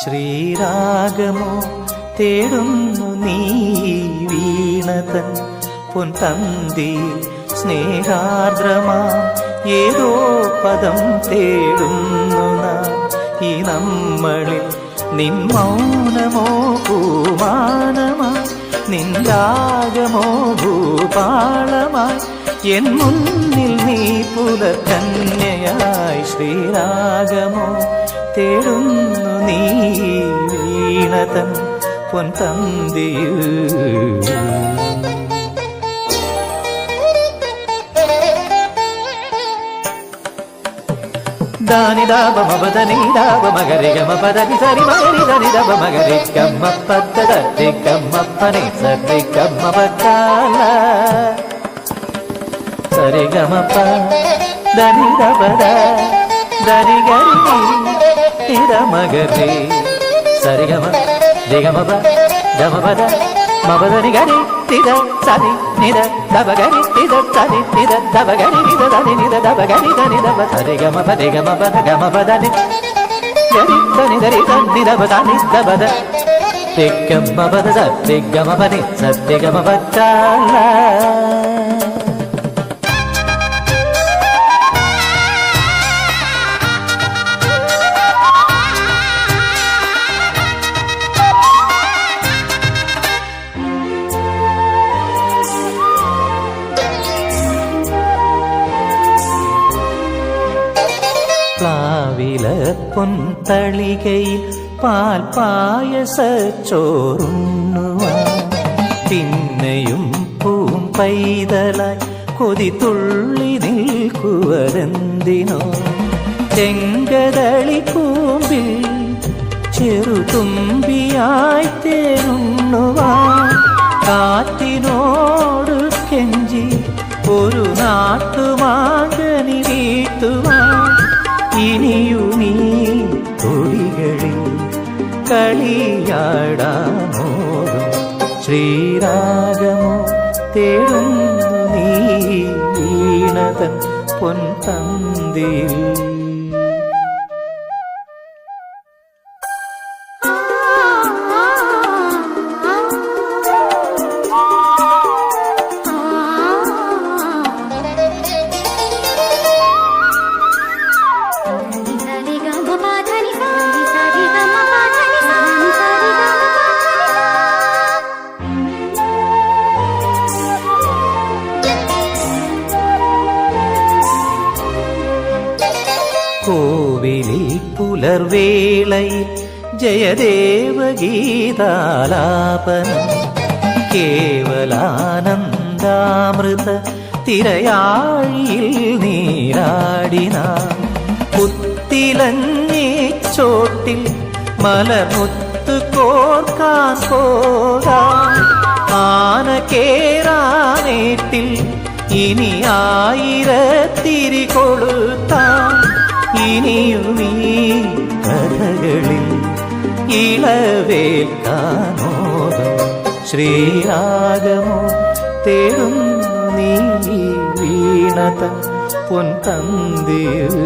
ശ്രീരാഗമോ തേടുന്നു നീ വീണതൻ പൊൻതന്തിയിൽ സ്നേഹാർദ്രമാ ഏതോ പദം തേടുന്നു നാം ഈ നമ്മളിൽ. നിൻ മൗനമോ പൂമാനമായി, നിൻ രാഗമോ ഭൂപാളമായി, എൻ മുന്നിൽ നീ പുലർക്കന്യയായി. ശ്രീരാഗമോ തേടുന്നു നീ വീണതൻ പൊൻതന്തിയിൽ. ದಾನಿ ದಾಬ ಮಬದನಿ ದಾಬ ಮಗರಿ ಗಮ ಪದನಿ ಸರಿ ಮಗರಿ ಧನಿ ದಬ ಮಗರಿ ಕಮ್ಮ ಪದ್ದ ದಿ ಕಮ್ಮ ಪನಿ ಸರಿ ಕಮ್ಮ ಬಕಾಲ ಸರಿ ಗಮ ಪ ಧನಿ ದಬದ ಧನಿ ಗರಿ ನಿದ ಮಗರಿ ಸರಿ ಗಮ ದಿ ಗಮ ಪ ಗಮ ಪದ ಮಬದನಿ ಗರಿ ನಿದ ಸರಿ ನಿದ ದಬ ಗರಿ ನಿದ ಸರಿ ನಿದ ದಬ ಗರಿ ನಿದ ಧನಿ ನಿದ ದಬ ಗರಿ ಧನಿ ದಬ ಸರಿ ಗಮ ಪದ ಗಮ ಪದ ಗಮ ಪದನಿ ಗರಿ ಧನಿ ಧರಿ ಧನಿ ದಬ ಧನಿ ದಬದ ತಿಕ್ಕಮ್ಮ ಪದ ಸತ್ತಿ ಗಮ ಪನಿ ಸತ್ತಿ ಗಮ ಪಕ್ಕಾಲ. പ്ലാവില പൊൻതളികയിൽ പാൽ പായസച്ചോറുണ്ണുവാൻ പിന്നെയും പൂം പൈതലായി കൊതി തുള്ളി നിൽക്കുവരെന്തിനോ. ചെങ്കതളി പൂമ്പിൽ ചെറുതുമ്പിയായി തേനുണ്ണുവാൻ കാറ്റിനോട് കെഞ്ചി ഒരു നാട്ടുമാകനി വീട്ടുവാൻ ഇനിയുമീ തൊടികളിൽ കളിയാടാമോടും. ശ്രീരാഗമോ തേടുന്നു നീ വീണതൻ പൊൻതന്തിയിൽ. കോവിലിൽ പുലർവേളയിൽ ജയദേവഗീതാലാപനം കേവലാനന്ദാമൃത തിരയാഴിയിൽ നീരാടിന പുത്തിലഞ്ഞി ചോട്ടിൽ മലമുത്ത് കോർക്കാൻ പോകാം ആന കേറാനേട്ടിൽ ഇനി ആയിരത്തിരി കൊളുത്താം ഇനിയുമീ കഥകളിൽ ഇളവേൽക്കാനോദം. ശ്രീരാഗമോ തേടുന്നു നീ വീണതൻ പൊൻതന്തിയിൽ.